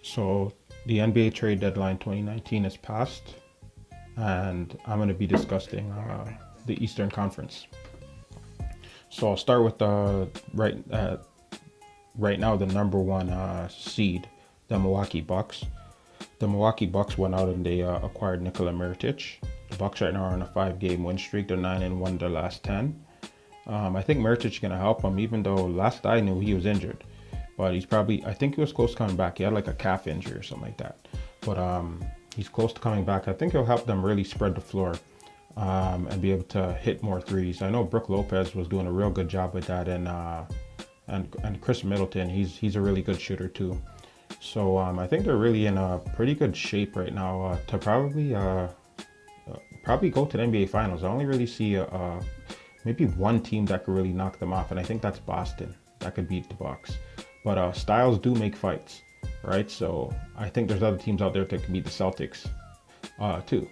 So the NBA trade deadline 2019 is passed, and I'm going to be discussing the Eastern Conference. So I'll start with the right now the number one seed, the Milwaukee Bucks. The Milwaukee Bucks went out and they acquired Nikola Mirotic. The Bucks right now are on a 5-game win streak. They're 9-1 their last 10. I think Mirotic is going to help him, even though last I knew he was injured. But he's probably, I think he was close to coming back. He had like a calf injury or something like that. But he's close to coming back. I think he'll help them really spread the floor and be able to hit more threes. I know Brook Lopez was doing a real good job with that, and Chris Middleton, he's a really good shooter too. So I think they're really in a pretty good shape right now to probably go to the NBA Finals. I only really see maybe one team that could really knock them off, and I think that's Boston. That could beat the Bucks. But styles do make fights, right? So I think there's other teams out there that can beat the Celtics too.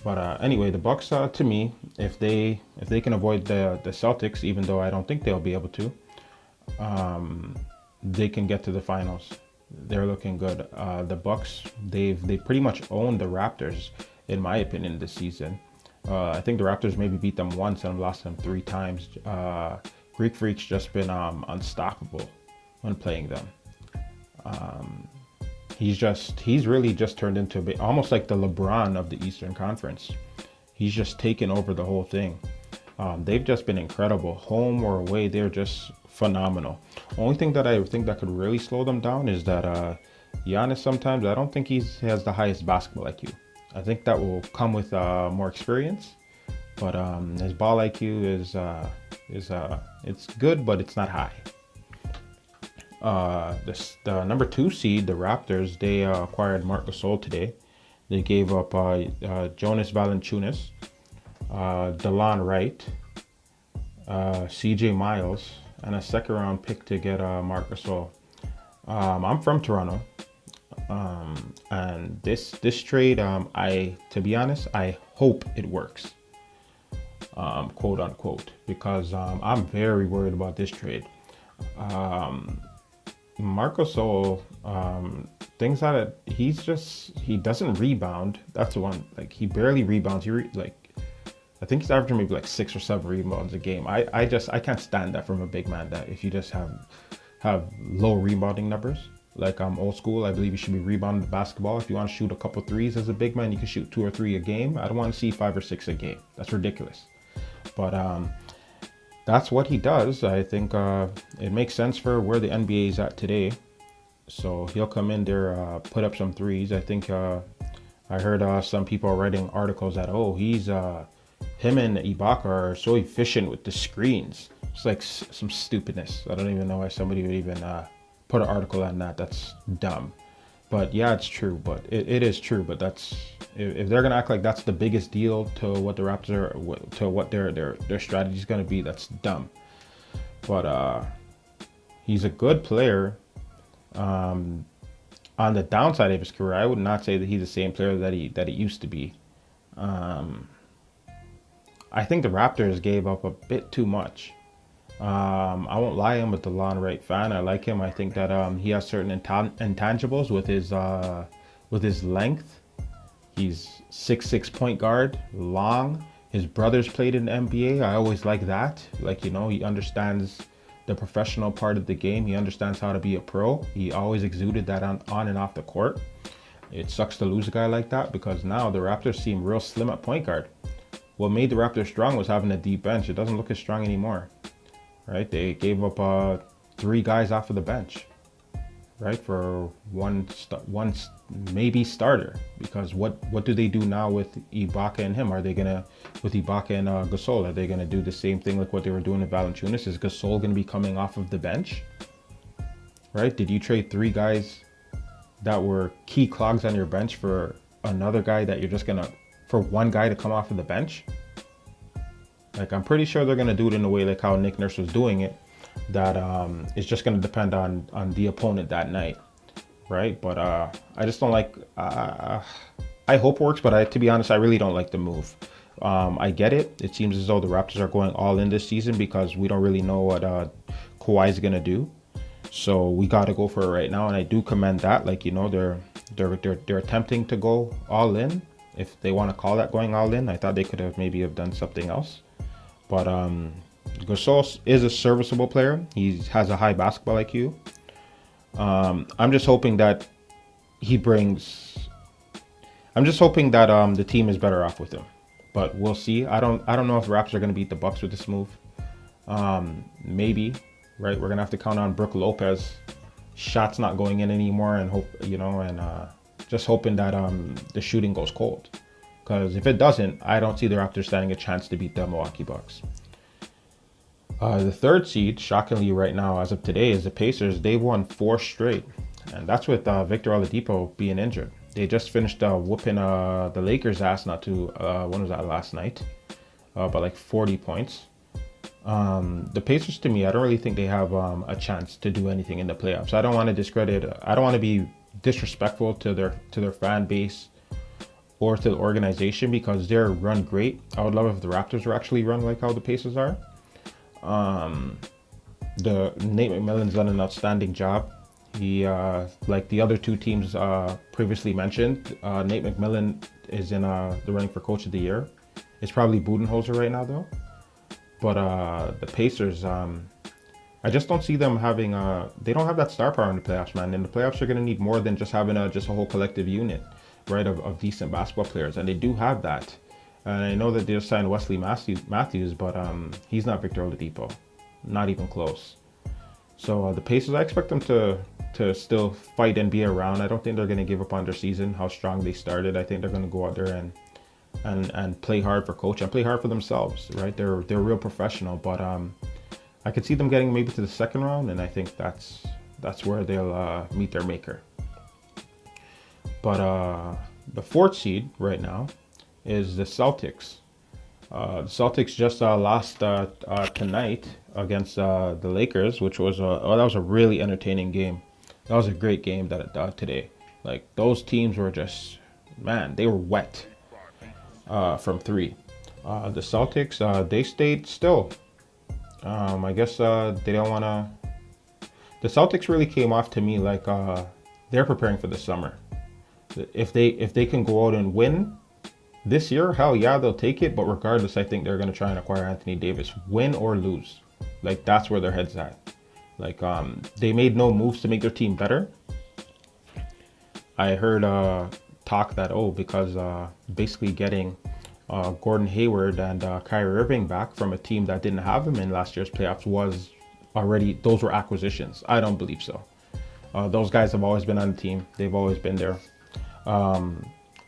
But anyway, the Bucks, to me, if they can avoid the Celtics, even though I don't think they'll be able to, they can get to the finals. They're looking good. The Bucks, they pretty much owned the Raptors, in my opinion, this season. I think the Raptors maybe beat them once and lost them 3 times. Greek Freak's just been unstoppable when playing them. He's really just turned into a bit, almost like the LeBron of the Eastern Conference. He's just taken over the whole thing. They've just been incredible. Home or away, they're just phenomenal. Only thing that I think that could really slow them down is that Giannis sometimes, I don't think he has the highest basketball IQ. I think that will come with more experience. But his ball IQ is it's good, but it's not high. The number 2 seed, the Raptors, they acquired Marc Gasol today. They gave up Jonas Valanciunas, DeLon Wright, CJ Miles, and a second round pick to get Marc Gasol. I'm from Toronto, and this trade, to be honest, I hope it works, quote unquote, because I'm very worried about this trade. Marc Gasol, things that he doesn't rebound. That's the one. Like, he barely rebounds. I think he's averaging maybe like 6 or 7 rebounds a game. I can't stand that from a big man. That if you just have low rebounding numbers. Like, I'm old school. I believe you should be rebounding the basketball. If you want to shoot a couple threes as a big man, you can shoot 2 or 3 a game. I don't want to see 5 or 6 a game. That's ridiculous. But that's what he does. I think it makes sense for where the NBA is at today. So he'll come in there, put up some threes. I think I heard some people writing articles that, him and Ibaka are so efficient with the screens. It's like some stupidness. I don't even know why somebody would even put an article on that. That's dumb. But yeah, it's true. But it is true. But that's, if they're gonna act like that's the biggest deal to what the Raptors are, to what their strategy is gonna be, that's dumb. But he's a good player. On the downside of his career, I would not say that he's the same player that he used to be. I think the Raptors gave up a bit too much. I won't lie, I'm a DeLon Wright fan. I like him. I think that he has certain intangibles with his length. He's 6'6" point guard, long. His brothers played in the NBA. I always like that. Like, he understands the professional part of the game. He understands how to be a pro. He always exuded that on and off the court. It sucks to lose a guy like that, because now the Raptors seem real slim at point guard. What made the Raptors strong was having a deep bench. It doesn't look as strong anymore, right? They gave up 3 guys off of the bench, right, for one maybe starter. Because what do they do now with Ibaka and him? Are they gonna, with Ibaka and Gasol, are they gonna do the same thing like what they were doing with Valanciunas? Is Gasol gonna be coming off of the bench, right? Did you trade 3 guys that were key clogs on your bench for another guy that you're just gonna, for one guy to come off of the bench? Like, I'm pretty sure they're gonna do it in a way like how Nick Nurse was doing it, that it's just gonna depend on the opponent that night, right? But I just don't like. I hope it works, but to be honest, I really don't like the move. I get it. It seems as though the Raptors are going all in this season because we don't really know what Kawhi is gonna do. So we got to go for it right now, and I do commend that. Like, you know, they're attempting to go all in, if they want to call that going all in. I thought they could have maybe have done something else, but Gasol is a serviceable player. He has a high basketball IQ. I'm just hoping that he brings. I'm just hoping that the team is better off with him, but we'll see. I don't know if Raptors are going to beat the Bucks with this move. Maybe, right? We're gonna have to count on Brook Lopez shots not going in anymore, and hope, you know, and just hoping that the shooting goes cold. Because if it doesn't, I don't see the Raptors standing a chance to beat the Milwaukee Bucks. The third seed, shockingly right now, as of today, is the Pacers. They've won 4 straight, and that's with Victor Oladipo being injured. They just finished whooping the Lakers' ass when was that, last night? By like 40 points. The Pacers, to me, I don't really think they have a chance to do anything in the playoffs. I don't want to be disrespectful to their fan base or to the organization, because they're run great. I would love if the Raptors were actually run like how the Pacers are. The Nate McMillan's done an outstanding job. He, like the other 2 teams previously mentioned, Nate McMillan is in the running for Coach of the Year. It's probably Budenholzer right now, though. But the Pacers, I just don't see them having they don't have that star power in the playoffs, man. And the playoffs are going to need more than just having a whole collective unit, right, of decent basketball players. And they do have that. And I know that they just signed Wesley Matthews, but he's not Victor Oladipo, not even close. So the Pacers, I expect them to still fight and be around. I don't think they're going to give up on their season, how strong they started. I think they're going to go out there and play hard for Coach and play hard for themselves, right? They're real professional, but I could see them getting maybe to the second round, and I think that's where they'll meet their maker. But the 4th seed right now is the Celtics. The Celtics just lost tonight against the Lakers, which was that was a really entertaining game. That was a great game today. Like, those teams were just, man, they were wet from 3. The Celtics, they stayed still. I guess they don't want to. The Celtics really came off to me like they're preparing for the summer. If they can go out and win this year, hell yeah, they'll take it. But regardless, I think they're going to try and acquire Anthony Davis, win or lose. Like, that's where their head's at. Like, they made no moves to make their team better. I heard talk that, because basically getting Gordon Hayward and Kyrie Irving back from a team that didn't have him in last year's playoffs those were acquisitions. I don't believe so. Those guys have always been on the team. They've always been there. I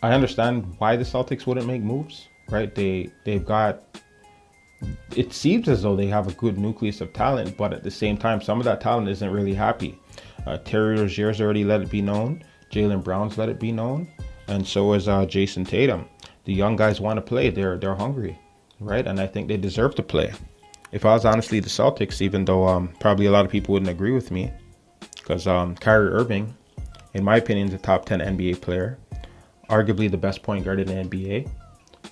understand why the Celtics wouldn't make moves, right? They've got, it seems as though they have a good nucleus of talent, but at the same time, some of that talent isn't really happy. Terry Rozier's already let it be known. Jaylen Brown's let it be known. And so is Jason Tatum. The young guys want to play. They're hungry, right? And I think they deserve to play. If I was honestly the Celtics, even though probably a lot of people wouldn't agree with me, because Kyrie Irving, in my opinion, is a top 10 NBA player, arguably the best point guard in the NBA.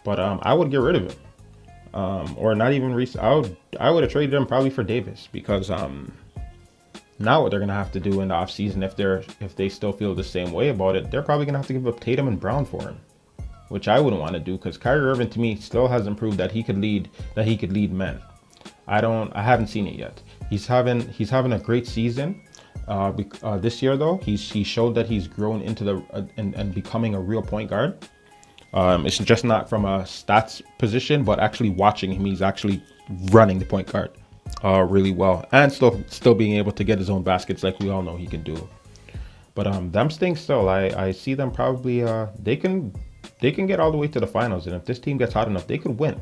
But I would get rid of him, or not even I would have traded him probably for Davis, because now what they're gonna have to do in the offseason, if they still feel the same way about it, they're probably gonna have to give up Tatum and Brown for him, which I wouldn't want to do, because Kyrie Irving, to me, still hasn't proved that he could lead men. I haven't seen it yet. He's having a great season. This year, though, he showed that he's grown into and becoming a real point guard. It's just not from a stats position, but actually watching him, he's actually running the point guard really well, and still being able to get his own baskets like we all know he can do. But them staying still, I see them probably they can get all the way to the finals, and if this team gets hot enough, they could win.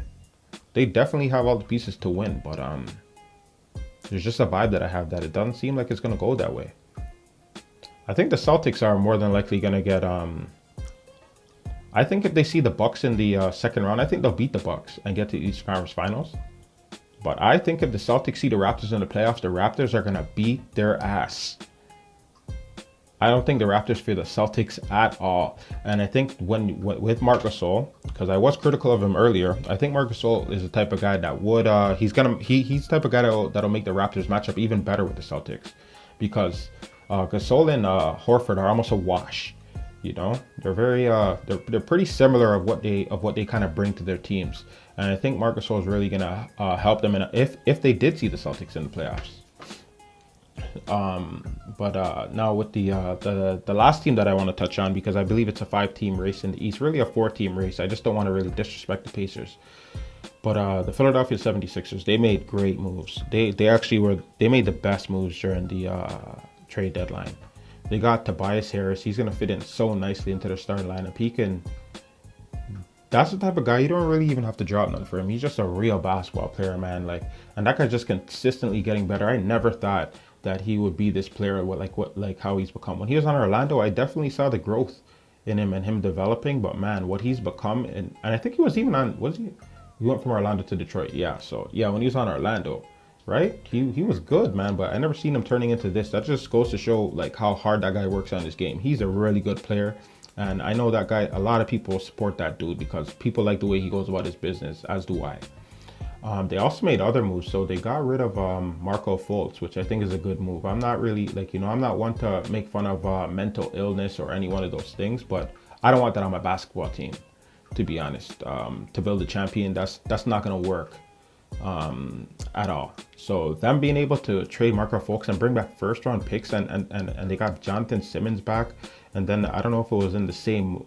They definitely have all the pieces to win, but there's just a vibe that I have that it doesn't seem like it's going to go that way. I think the Celtics are more than likely going to get I think if they see the Bucks in the second round, I think they'll beat the Bucks and get to the Eastern Conference Finals. But I think if the Celtics see the Raptors in the playoffs, the Raptors are going to beat their ass. I don't think the Raptors fear the Celtics at all. And I think with Marc Gasol, because I was critical of him earlier, I think Marc Gasol is the type of guy that would he's the type of guy that'll make the Raptors match up even better with the Celtics, because Gasol and Horford are almost a wash. You know, they're very they're pretty similar of what they kind of bring to their teams, and I think Marc Gasol is really gonna help them in if they did see the Celtics in the playoffs. But now with the last team that I want to touch on, because I believe it's a 5-team race in the East, really a 4-team race. I just don't want to really disrespect the Pacers. But the Philadelphia 76ers, they made great moves. They made the best moves during the trade deadline. They got Tobias Harris. He's gonna fit in so nicely into their starting lineup. That's the type of guy you don't really even have to drop nothing for him. He's just a real basketball player, man. Like, and that guy's just consistently getting better. I never thought that he would be this player, like how he's become. When he was on Orlando, I definitely saw the growth in him and him developing. But man, what he's become, and I think he was even on, was he? He went from Orlando to Detroit. Yeah, so yeah, when he was on Orlando, right? He was good, man. But I never seen him turning into this. That just goes to show like how hard that guy works on his game. He's a really good player. And I know that guy, a lot of people support that dude because people like the way he goes about his business, as do I. They also made other moves. So they got rid of Marco Fultz, which I think is a good move. I'm not really like, I'm not one to make fun of mental illness or any one of those things, but I don't want that on my basketball team, to be honest. To build a champion, that's not going to work at all. So them being able to trade Marco Fultz and bring back first round picks and they got Jonathan Simmons back. And then I don't know if it was in the same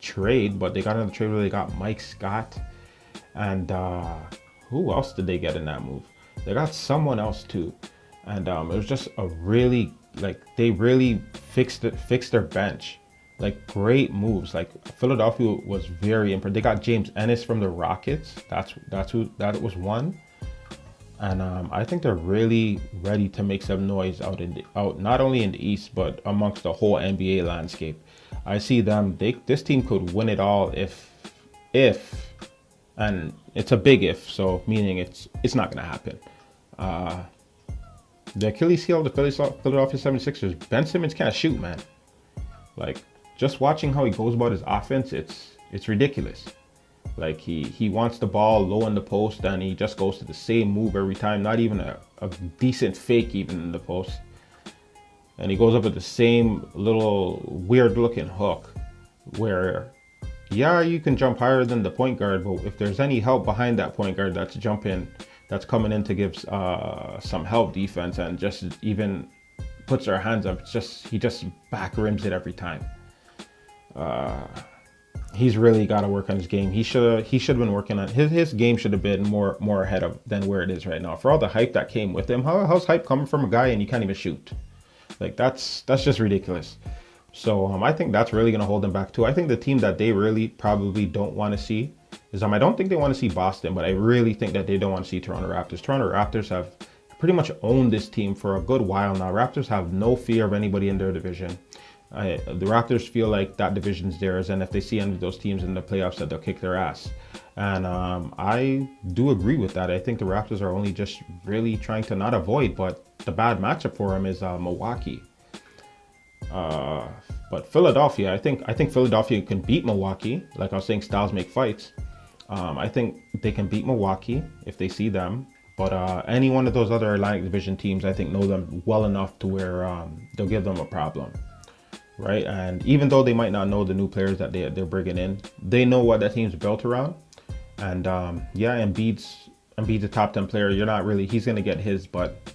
trade, but they got in the trade where they got Mike Scott. And who else did they get in that move? They got someone else too. And it was just a really, like, they really fixed their bench. Like, great moves. Like, Philadelphia was very impressed. They got James Ennis from the Rockets. That was one. And I think they're really ready to make some noise out not only in the East but amongst the whole NBA landscape. I see them. This team could win it all if, and it's a big if. So meaning it's not gonna happen. The Achilles heel of the Philadelphia 76ers. Ben Simmons can't shoot, man. Like, just watching how he goes about his offense, it's ridiculous. Like, he wants the ball low in the post and he just goes to the same move every time, not even a decent fake even in the post. And he goes up with the same little weird looking hook where, yeah, you can jump higher than the point guard, but if there's any help behind that point guard that's coming in to give some help defense and just even puts their hands up, he just back rims it every time. He's really got to work on his game. He should have been working on his game. Should have been more ahead of than where it is right now. For all the hype that came with him, how's hype coming from a guy and you can't even shoot? Like, that's just ridiculous. So I think that's really going to hold them back too. I think the team that they really probably don't want to see is I don't think they want to see Boston, but I really think that they don't want to see Toronto Raptors. Toronto Raptors have pretty much owned this team for a good while now. Raptors have no fear of anybody in their division. The Raptors feel like that division's theirs, and if they see any of those teams in the playoffs, that they'll kick their ass. And I do agree with that. I think the Raptors are only just really trying to not avoid, but the bad matchup for them is Milwaukee. But Philadelphia, I think Philadelphia can beat Milwaukee. Like I was saying, styles make fights. I think they can beat Milwaukee if they see them. But any one of those other Atlantic Division teams, I think, know them well enough to where they'll give them a problem. Right, and even though they might not know the new players that they're bringing in, they know what that team's built around. And yeah, Embiid's a top 10 player. He's gonna get his, but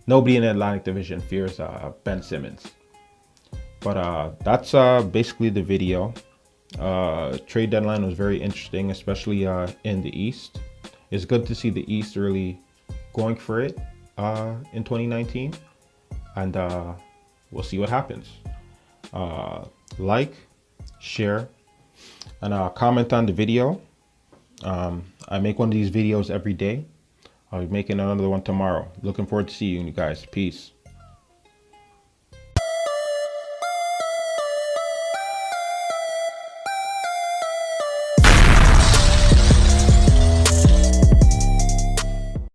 nobody in the Atlantic Division fears Ben Simmons. But that's basically the video. Trade deadline was very interesting, especially in the East. It's good to see the East really going for it in 2019, and we'll see what happens. Like, share, and comment on the video. I make one of these videos every day. I'll be making another one tomorrow. Looking forward to seeing you guys. Peace.